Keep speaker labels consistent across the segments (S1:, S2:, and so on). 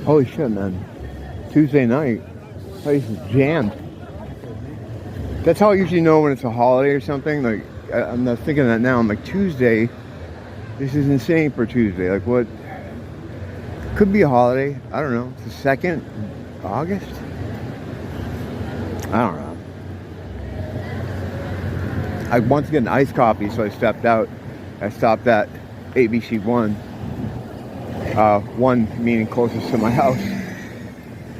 S1: Holy shit, man. Tuesday night, place is jammed. That's how I usually know when it's a holiday or something. Like, I'm not thinking that now. I'm like, Tuesday? This is insane for Tuesday. Like, what? Could be a holiday. I don't know. It's the 2nd August? I don't know. I wanted to get an iced coffee, so I stepped out. I stopped at ABC 1. 1 meaning closest to my house.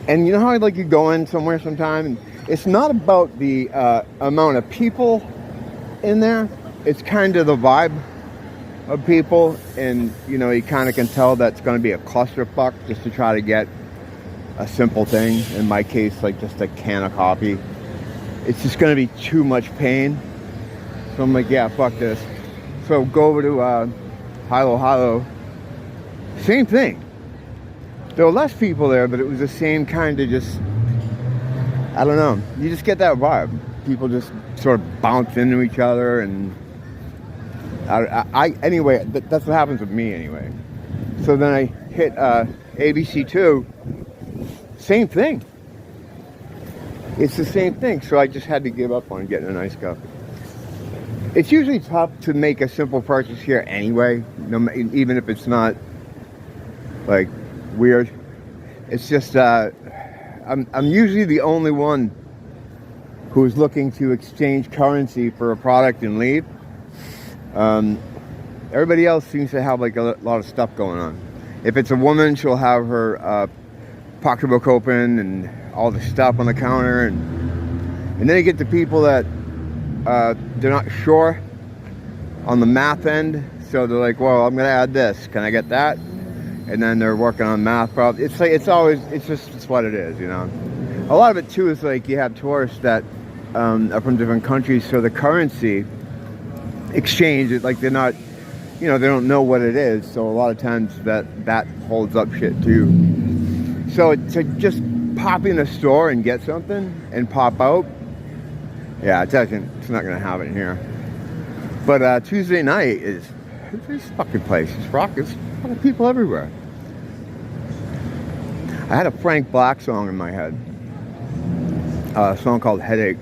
S1: And you know how you go in somewhere sometime, and it's not about the amount of people in there. It's kind of the vibe of people, and you kind of can tell that's going to be a clusterfuck just to try to get a simple thing. In my case, like just a can of coffee. It's just going to be too much pain. So I'm like, yeah, fuck this. So go over to Hilo. Same thing. There were less people there, but it was the same kind of just, I don't know. You just get that vibe. People just sort of bounce into each other, and anyway, that's what happens with me anyway. So then I hit ABC 2. Same thing. It's the same thing. So I just had to give up on getting a nice cup. It's usually tough to make a simple purchase here anyway, even if it's not like weird. It's just I'm usually the only one who's looking to exchange currency for a product and leave. Everybody else seems to have like a lot of stuff going on. If it's a woman, she'll have her pocketbook open and all the stuff on the counter, and then you get the people that they're not sure on the math end, so they're like, well, I'm gonna add this, can I get that? And then they're working on math problems. It's like, it's what it is, A lot of it too is like, you have tourists that are from different countries, so the currency exchange is like, they're not, they don't know what it is, so a lot of times that holds up shit too. So to just pop in a store and get something and pop out, yeah, it's not gonna happen here. But Tuesday night is this fucking place. It's fucking people everywhere. I had a Frank Black song in my head, a song called Headache.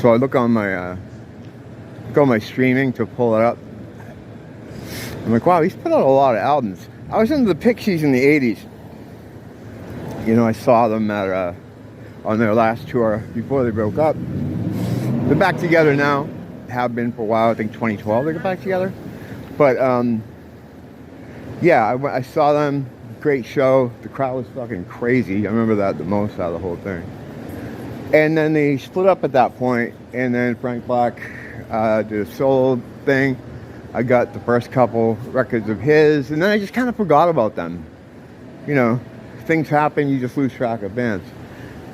S1: So I look on my streaming to pull it up. I'm like, wow, he's put out a lot of albums. I was into the Pixies in the 80s. I saw them at on their last tour before they broke up. They're back together now. Have been for a while. I think 2012 they got back together. But yeah, I saw them. Great show. The crowd was fucking crazy. I remember that the most out of the whole thing. And then they split up at that point, and then Frank Black did a solo thing. I got the first couple records of his, and then I just kind of forgot about them. Things happen, you just lose track of bands.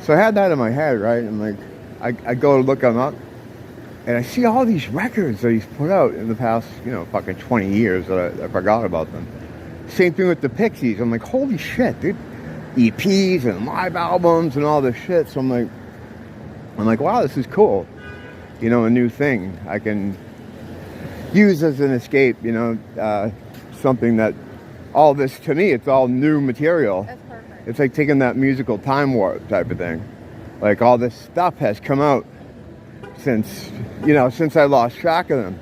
S1: So I had that in my head, right? And like, I go to look them up, and I see all these records that he's put out in the past, fucking 20 years that I forgot about them. Same thing with the Pixies. I'm like, holy shit, dude. EPs and live albums and all this shit. So I'm like, wow, this is cool. A new thing I can use as an escape, something that all this, to me, it's all new material.
S2: That's perfect.
S1: It's like taking that musical time warp type of thing. Like, all this stuff has come out since I lost track of them.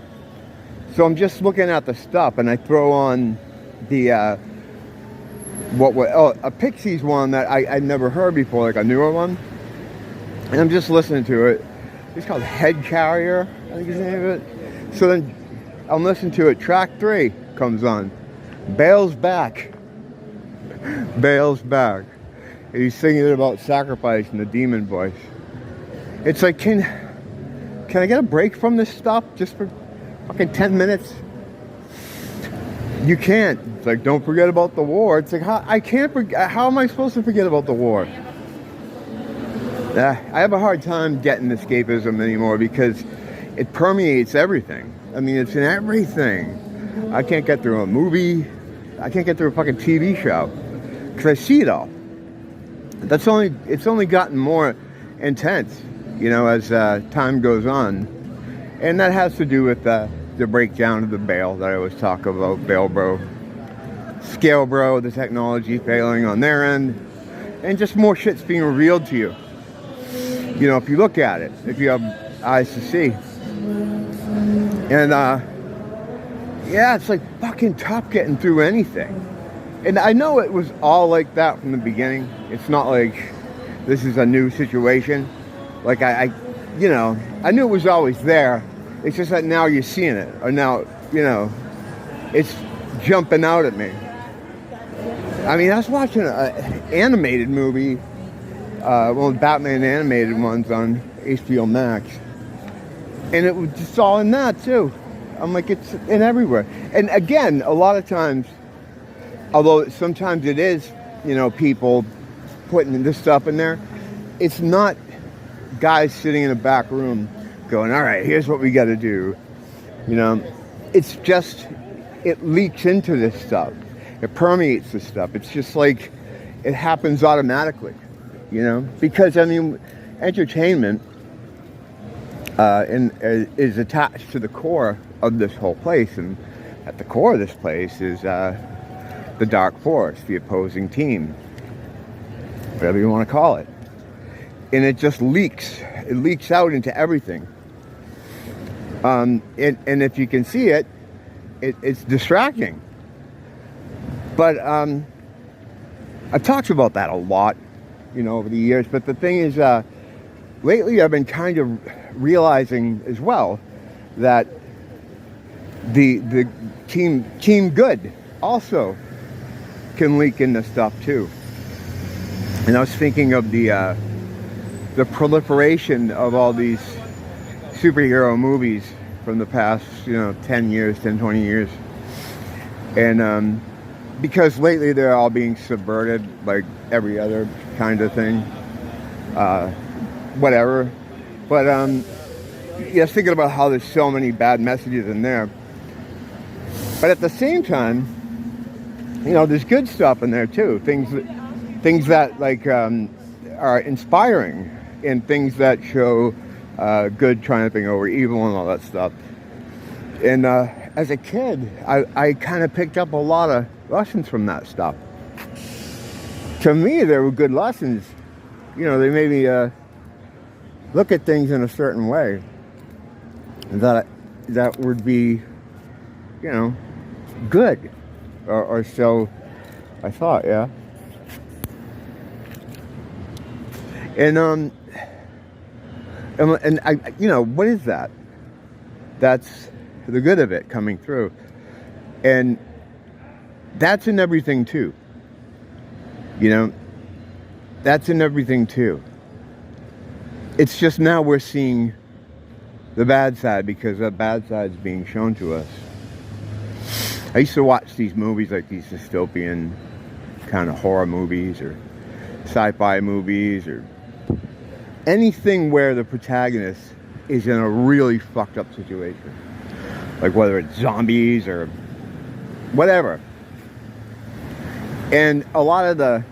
S1: So I'm just looking at the stuff, and I throw on the a Pixies one that I'd never heard before, like a newer one, and I'm just listening to it. It's called Head Carrier, I think is the name of it. So then I'm listening to it. Track 3 comes on. Bale's back. Bale's back. And he's singing it about sacrifice in the demon voice. It's like, can I get a break from this stuff just for fucking 10 minutes? You can't. It's like, don't forget about the war. It's like, how am I supposed to forget about the war? I have a hard time getting escapism anymore because it permeates everything. I mean, it's in everything. I can't get through a movie. I can't get through a fucking TV show because I see it all. It's only gotten more intense, as time goes on. And that has to do with the breakdown of the bail that I always talk about, bail bro, scale bro, the technology failing on their end, and just more shit's being revealed to you. You know, if you look at it, if you have eyes to see. And yeah, it's like fucking tough getting through anything. And I know it was all like that from the beginning. It's not like this is a new situation. Like I you know, I knew it was always there. It's just that now you're seeing it, or now, you know, it's jumping out at me. I mean, I was watching an animated movie, well, Batman animated ones on HBO Max, and it was just all in that too. I'm like, it's in everywhere. And again, a lot of times, although sometimes it is, you know, people putting this stuff in there, it's not guys sitting in a back room going, all right, here's what we got to do. You know, it's just, it leaks into this stuff. It permeates this stuff. It's just like, it happens automatically, you know, because I mean, entertainment is attached to the core of this whole place. And at the core of this place is the dark force, the opposing team, whatever you want to call it. And it just leaks. It leaks out into everything. And if you can see it, it's distracting. But I've talked about that a lot, you know, over the years. But the thing is, lately I've been kind of realizing as well that the team good also can leak into stuff too. And I was thinking of the proliferation of all these superhero movies from the past, you know, 10 years, 10, 20 years. And because lately they're all being subverted like every other kind of thing. Whatever. But yeah, thinking about how there's so many bad messages in there. But at the same time, you know, there's good stuff in there too. Things that like are inspiring, and things that show good triumphing over evil and all that stuff. And as a kid, I kind of picked up a lot of lessons from that stuff. To me, they were good lessons. You know, they made me look at things in a certain way that would be, you know, good, or so I thought. Yeah. And I, you know, what is that? That's the good of it coming through. And that's in everything too. You know, that's in everything too. It's just now we're seeing the bad side because that bad side is being shown to us. I used to watch these movies, like these dystopian kind of horror movies or sci-fi movies or anything where the protagonist is in a really fucked up situation. Like whether it's zombies or whatever. And a lot of the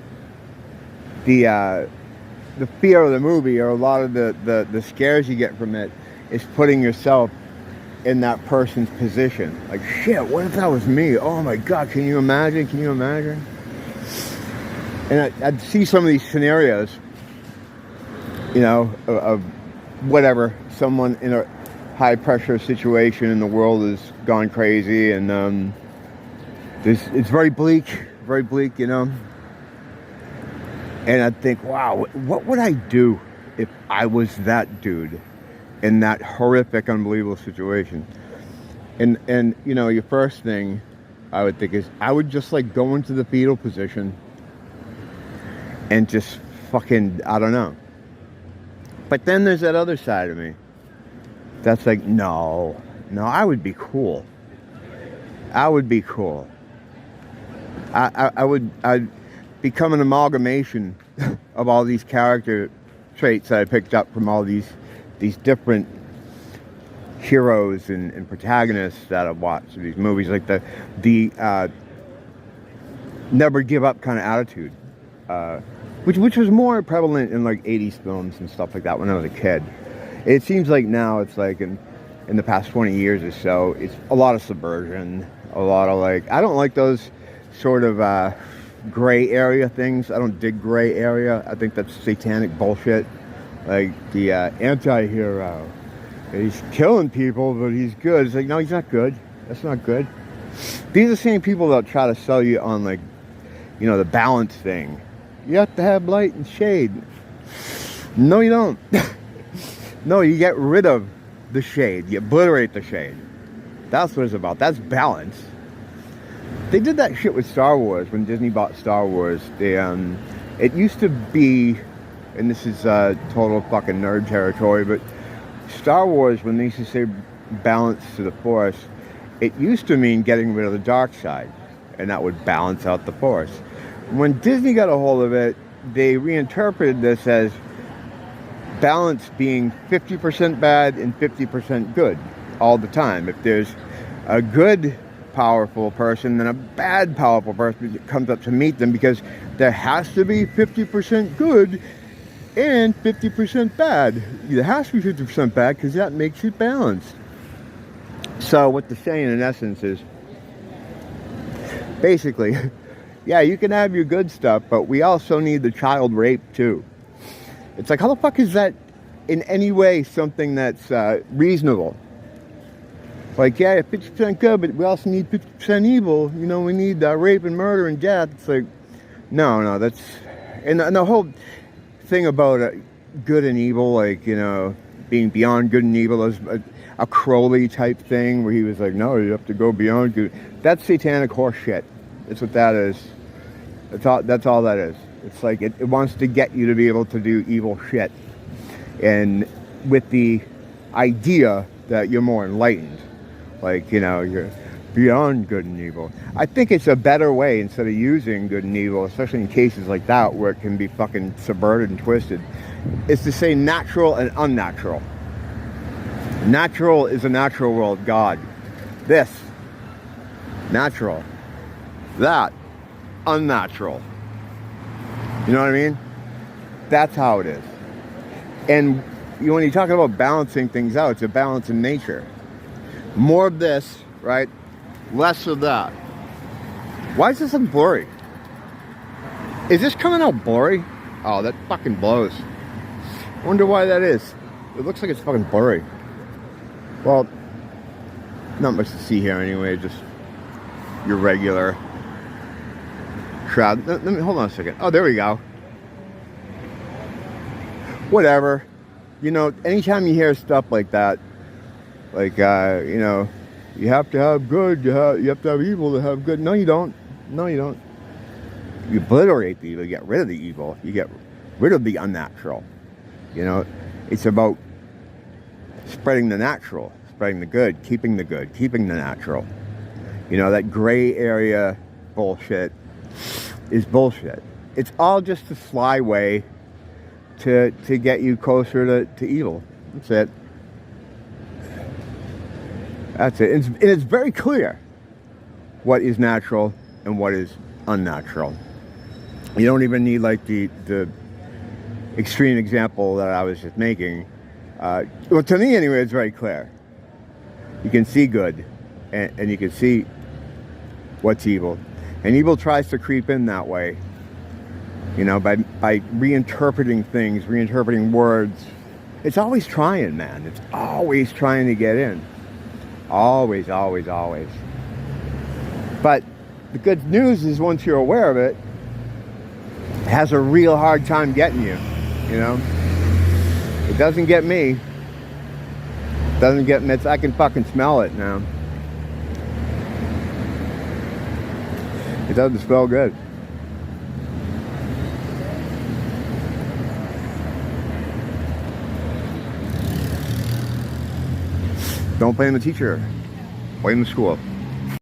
S1: fear of the movie, or a lot of the scares you get from it, is putting yourself in that person's position. Like, shit, what if that was me? Oh my God, can you imagine? Can you imagine? And I'd see some of these scenarios, you know, of whatever, someone in a high pressure situation and the world has gone crazy, and it's very bleak, you know. And I'd think, wow, what would I do if I was that dude in that horrific, unbelievable situation? And you know, your first thing I would think is I would just like go into the fetal position and just fucking, I don't know. But then there's that other side of me that's like, no, I would be cool. I'd become an amalgamation of all these character traits that I picked up from all these different heroes and protagonists that I've watched in these movies, like the never give up kind of attitude, which was more prevalent in like 80s films and stuff like that when I was a kid. It seems like now it's like in in the past 20 years or so. It's a lot of subversion, a lot of like, I don't like those sort of gray area things. I don't dig gray area. I think that's satanic bullshit. Like the anti-hero. He's killing people, but he's good. It's like, no, he's not good. That's not good. These are the same people that try to sell you on, like, you know, the balance thing. You have to have light and shade. No, you don't. No, you get rid of the shade. You obliterate the shade. That's what it's about. That's balance. They did that shit with Star Wars when Disney bought Star Wars. They, it used to be, and this is total fucking nerd territory, but Star Wars, when they used to say balance to the Force, it used to mean getting rid of the dark side, and that would balance out the Force. When Disney got a hold of it, they reinterpreted this as balance being 50% bad and 50% good all the time. If there's a good, powerful person, then a bad, powerful person comes up to meet them, because there has to be 50% good and 50% bad. It has to be 50% bad because that makes it balanced. So what they're saying in essence is, basically, yeah, you can have your good stuff, but we also need the child rape too. It's like, how the fuck is that in any way something that's reasonable? Like, yeah, 50% good, but we also need 50% evil. You know, we need rape and murder and death. It's like, no, that's... And the whole thing about good and evil, like, you know, being beyond good and evil is a Crowley type thing where he was like, no, you have to go beyond good. That's satanic horse shit. That's what that is. That's all that is. It's like it wants to get you to be able to do evil shit, and with the idea that you're more enlightened, like, you know, you're beyond good and evil. I think it's a better way, instead of using good and evil, especially in cases like that where it can be fucking subverted and twisted, is to say natural and unnatural. Natural is a natural world, God. This, natural. That, unnatural. You know what I mean? That's how it is. And you know, when you're talking about balancing things out, it's a balance in nature. More of this, right? Less of that. Why is this so blurry? Is this coming out blurry? Oh, that fucking blows. I wonder why that is. It looks like it's fucking blurry. Well, not much to see here anyway, just your regular crowd. Let me hold on a second. Oh, there we go. Whatever. You know, anytime you hear stuff like that, like, you know, you have to have good, you have to have evil to have good. No, you don't. No, you don't. You obliterate the evil, you get rid of the evil, you get rid of the unnatural. You know, it's about spreading the natural, spreading the good, keeping the natural. You know, that gray area bullshit is bullshit. It's all just a sly way to get you closer to evil. That's it. That's it. And it's very clear what is natural and what is unnatural. You don't even need, like, the extreme example that I was just making. Well, to me anyway, it's very clear. You can see good, and you can see what's evil. And evil tries to creep in that way, you know, by reinterpreting things, reinterpreting words. It's always trying, man. It's always trying to get in. Always, always, always. But the good news is, once you're aware of it, it has a real hard time getting you, you know? It doesn't get me. It doesn't get me. I can fucking smell it now. It doesn't smell good. Don't blame the teacher. Blame the school.